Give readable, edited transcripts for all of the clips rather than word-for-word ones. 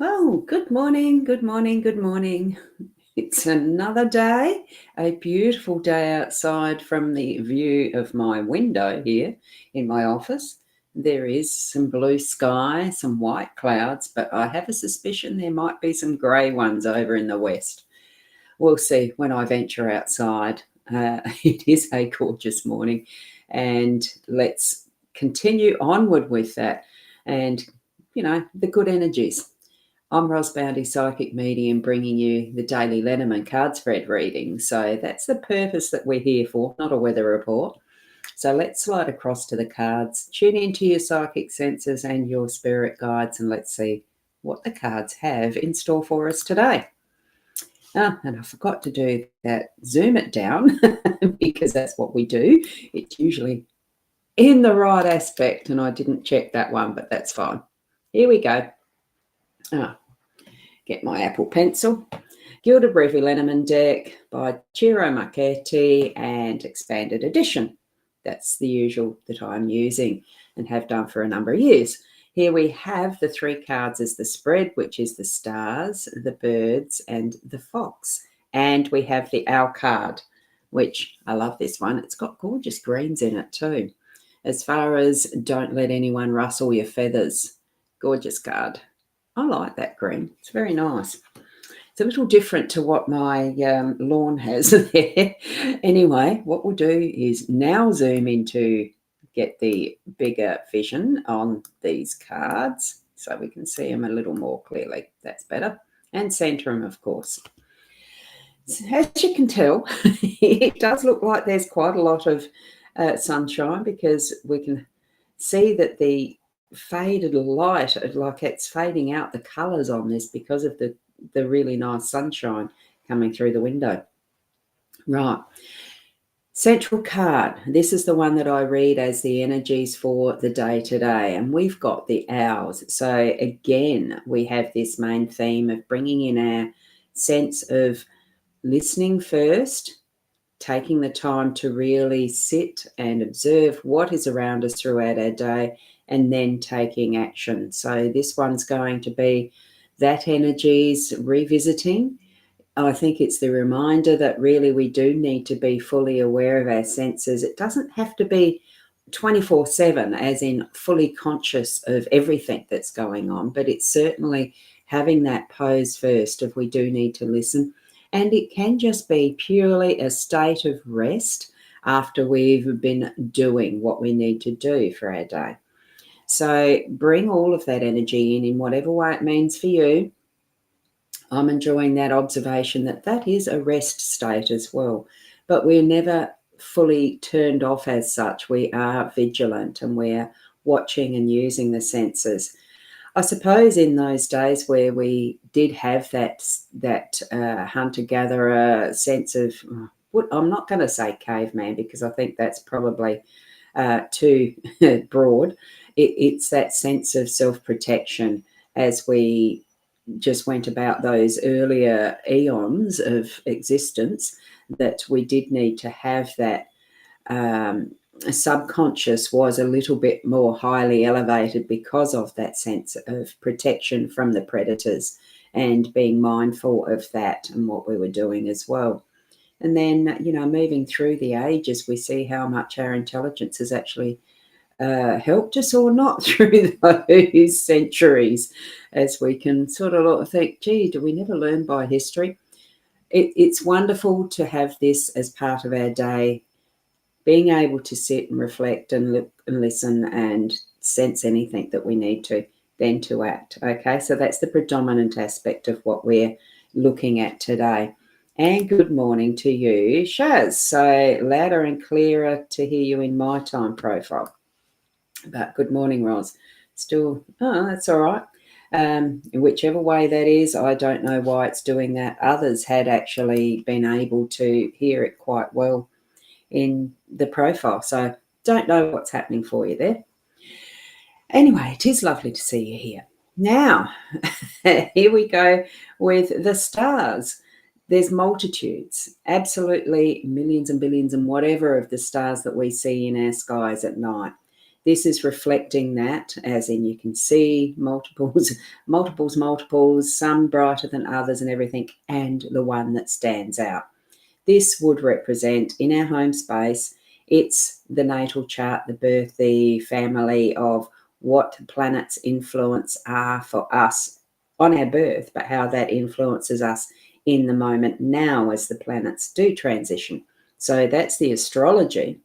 Oh, good morning, good morning, good morning. It's another day, a beautiful day outside from the view of my window here in my office. There is some blue sky, some white clouds, but I have a suspicion there might be some grey ones over in the west. We'll see when I venture outside. It is a gorgeous morning, and let's continue onward with that and, the good energies. I'm Boundy, psychic medium, bringing you the daily Lenormand card spread reading. So that's the purpose that we're here for, not a weather report. So let's slide across to the cards, tune into your psychic senses and your spirit guides, and let's see what the cards have in store for us today. And I forgot to do that, zoom it down, because that's what we do. It's usually in the right aspect, and I didn't check that one, but that's fine. Here we go. Get my Apple Pencil. Gilded Brevi Lenormand deck by Ciro Marchetti and expanded edition. That's the usual that I'm using and have done for a number of years. Here we have the three cards as the spread, which is the stars, the birds, and the fox. And we have the owl card, which I love this one. It's got gorgeous greens in it too. As far as don't let anyone rustle your feathers. Gorgeous card. I like that green. It's very nice. It's a little different to what my lawn has there. Anyway, what we'll do is now zoom into get the bigger vision on these cards so we can see them a little more clearly. That's better. And center them, of course. So as you can tell, it does look like there's quite a lot of sunshine, because we can see that the faded light, like it's fading out the colors on this because of the really nice sunshine coming through the window. Right. Central card. This is the one that I read as the energies for the day today, and we've got the owls. So again, we have this main theme of bringing in our sense of listening first, taking the time to really sit and observe what is around us throughout our day, and then taking action. So this one's going to be that energies revisiting. I think it's the reminder that really we do need to be fully aware of our senses. It doesn't have to be 24/7, as in fully conscious of everything that's going on, but it's certainly having that pose first if we do need to listen. And it can just be purely a state of rest after we've been doing what we need to do for our day. So bring all of that energy in whatever way it means for you. I'm enjoying that observation that is a rest state as well. But we're never fully turned off as such. We are vigilant and we're watching and using the senses. I suppose in those days where we did have that hunter-gatherer sense of, I'm not going to say caveman, because I think that's probably too broad. It's that sense of self-protection as we just went about those earlier eons of existence, that we did need to have that subconscious was a little bit more highly elevated because of that sense of protection from the predators and being mindful of that and what we were doing as well. And then, moving through the ages, we see how much our intelligence has actually helped us or not through those centuries, as we can sort of think, gee, do we never learn by history? It's wonderful to have this as part of our day, being able to sit and reflect and look and listen and sense anything that we need to, then to act. Okay, so that's the predominant aspect of what we're looking at today. And good morning to you, Shaz. So louder and clearer to hear you in my time profile. But good morning, Roz. Still, that's all right. Whichever way that is, I don't know why it's doing that. Others had actually been able to hear it quite well in the profile. So don't know what's happening for you there. Anyway, it is lovely to see you here. Now, here we go with the stars. There's multitudes, absolutely millions and billions and whatever of the stars that we see in our skies at night. This is reflecting that, as in you can see multiples, multiples, some brighter than others and everything, and the one that stands out. This would represent in our home space, it's the natal chart, the birth, the family of what the planet's influence are for us on our birth, but how that influences us in the moment now as the planets do transition. So that's the astrology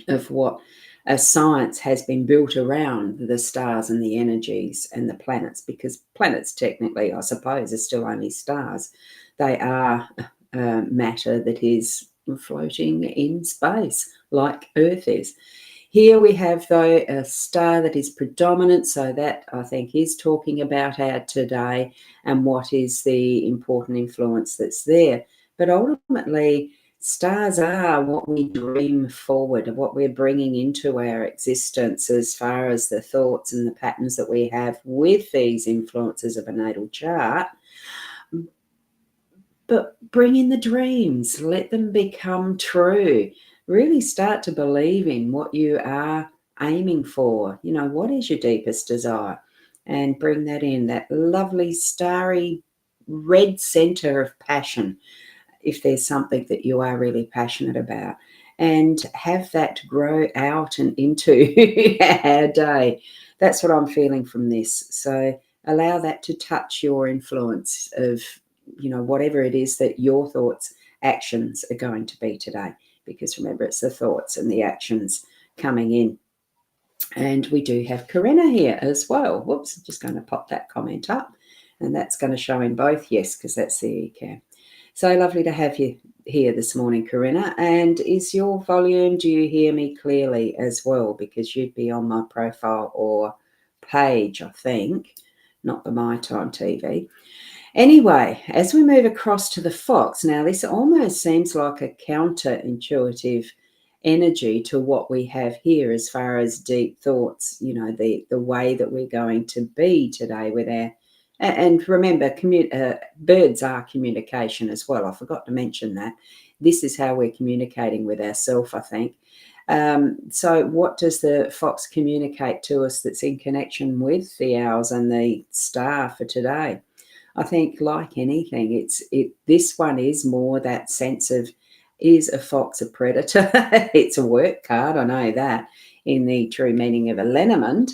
of what a science has been built around the stars and the energies and the planets, because planets technically, I suppose, are still only stars. They are matter that is floating in space like Earth is. Here we have, though, a star that is predominant, so that I think is talking about our today and what is the important influence that's there. But ultimately, stars are what we dream forward, of what we're bringing into our existence as far as the thoughts and the patterns that we have with these influences of a natal chart. But bring in the dreams, let them become true. Really start to believe in what you are aiming for. You know, what is your deepest desire? And bring that in, that lovely starry red center of passion, if there's something that you are really passionate about, and have that grow out and into our day. That's what I'm feeling from this. So allow that to touch your influence of, you know, whatever it is that your thoughts, actions are going to be today. Because remember, it's the thoughts and the actions coming in. And we do have Corinna here as well. Whoops, I'm just going to pop that comment up. And that's going to show in both. Yes, because that's the ECAM. So lovely to have you here this morning, Corinna. And is your volume, do you hear me clearly as well? Because you'd be on my profile or page, I think, not the My Time TV. Anyway, as we move across to the fox, now this almost seems like a counterintuitive energy to what we have here as far as deep thoughts, you know, the way that we're going to be today with our, and remember, birds are communication as well. I forgot to mention that. This is how we're communicating with ourselves, I think. So what does the fox communicate to us that's in connection with the owls and the star for today? I think, like anything, this one is more that sense of, is a fox a predator? It's a work card, I know that, in the true meaning of a Lenormand.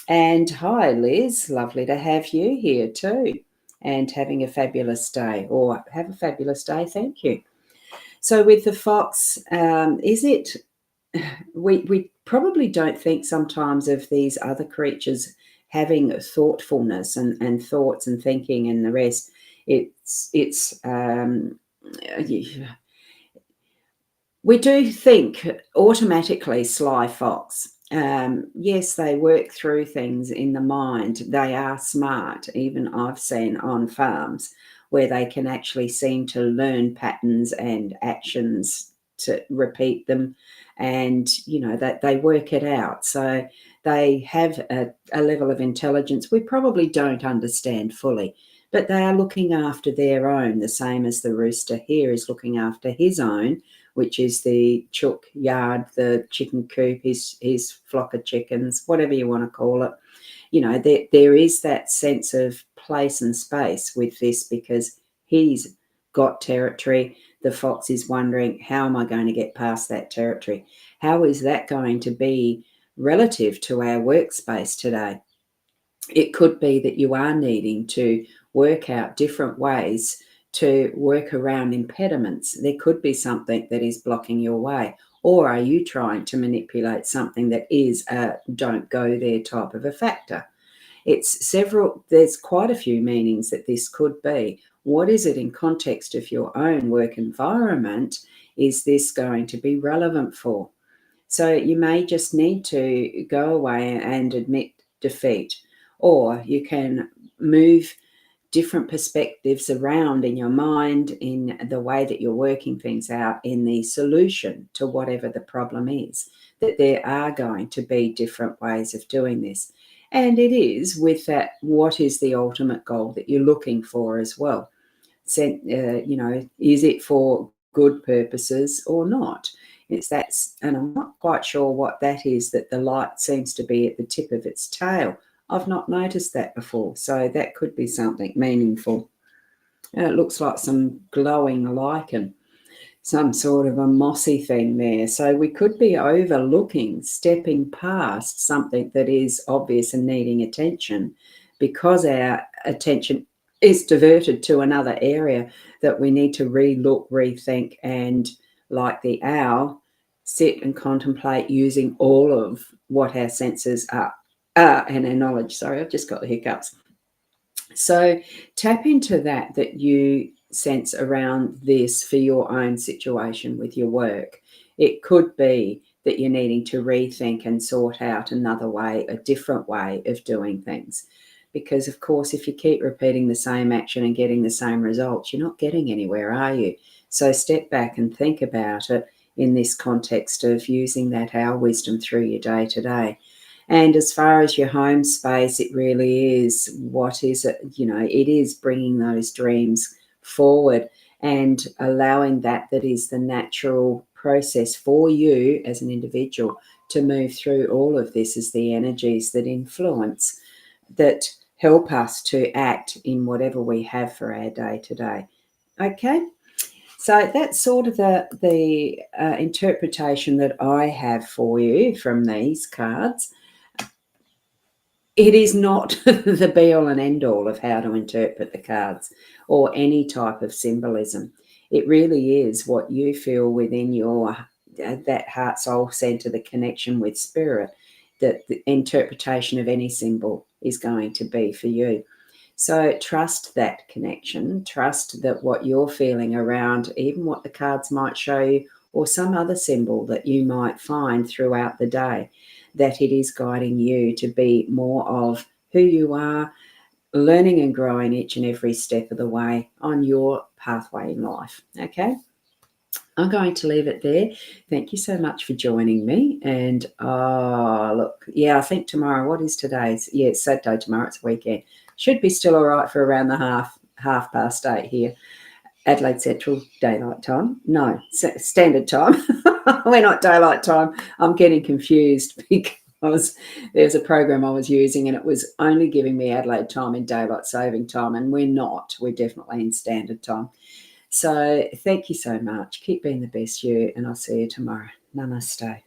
And hi, Liz, lovely to have you here too, and having a fabulous day, or have a fabulous day, thank you. So with the fox, is it, we probably don't think sometimes of these other creatures having thoughtfulness and thoughts and thinking and the rest. We do think automatically sly fox. Yes, they work through things in the mind. They are smart. Even I've seen on farms where they can actually seem to learn patterns and actions to repeat them, and you know that they work it out. So they have a level of intelligence we probably don't understand fully, but they are looking after their own, the same as the rooster here is looking after his own, which is the chook yard, the chicken coop, his flock of chickens, whatever you want to call it. You know, there is that sense of place and space with this, because he's got territory. The fox is wondering, how am I going to get past that territory? How is that going to be relative to our workspace today? It could be that you are needing to work out different ways to work around impediments. There could be something that is blocking your way. Or are you trying to manipulate something that is a don't go there type of a factor? There's quite a few meanings that this could be. What is it in context of your own work environment? Is this going to be relevant for? So you may just need to go away and admit defeat, or you can move different perspectives around in your mind, in the way that you're working things out, in the solution to whatever the problem is, that there are going to be different ways of doing this. And it is with that, what is the ultimate goal that you're looking for as well? You know, is it for good purposes or not? It's that's, and I'm not quite sure what that is, that the light seems to be at the tip of its tail. I've not noticed that before, so that could be something meaningful. And it looks like some glowing lichen, some sort of a mossy thing there. So we could be overlooking, stepping past something that is obvious and needing attention, because our attention is diverted to another area that we need to re-look, rethink, and, like the owl, sit and contemplate using all of what our senses are and our knowledge. Sorry, I've just got the hiccups. So tap into that you sense around this for your own situation with your work. It could be that you're needing to rethink and sort out another way, a different way of doing things. Because, of course, if you keep repeating the same action and getting the same results, you're not getting anywhere, are you? So step back and think about it in this context of using that owl wisdom through your day to day. And as far as your home space, it really is, what is it? It is bringing those dreams forward and allowing that is the natural process for you as an individual to move through all of this, as the energies that influence, that help us to act in whatever we have for our day to day. Okay? So that's sort of the interpretation that I have for you from these cards. It is not the be-all and end-all of how to interpret the cards or any type of symbolism. It really is what you feel within your that heart soul center, the connection with spirit, that the interpretation of any symbol is going to be for you. So trust that connection, trust that what you're feeling around, even what the cards might show you, or some other symbol that you might find throughout the day, that it is guiding you to be more of who you are, learning and growing each and every step of the way on your pathway in life. Okay? I'm going to leave it there. Thank you so much for joining me. And look, I think tomorrow, what is today's? Yeah, it's Saturday tomorrow. It's weekend. Should be still all right for around the half past 8 here. Adelaide Central Daylight Time. No, Standard Time. We're not Daylight Time. I'm getting confused because there's a program I was using and it was only giving me Adelaide Time in Daylight Saving Time, and we're not. We're definitely in Standard Time. So thank you so much. Keep being the best you, and I'll see you tomorrow. Namaste.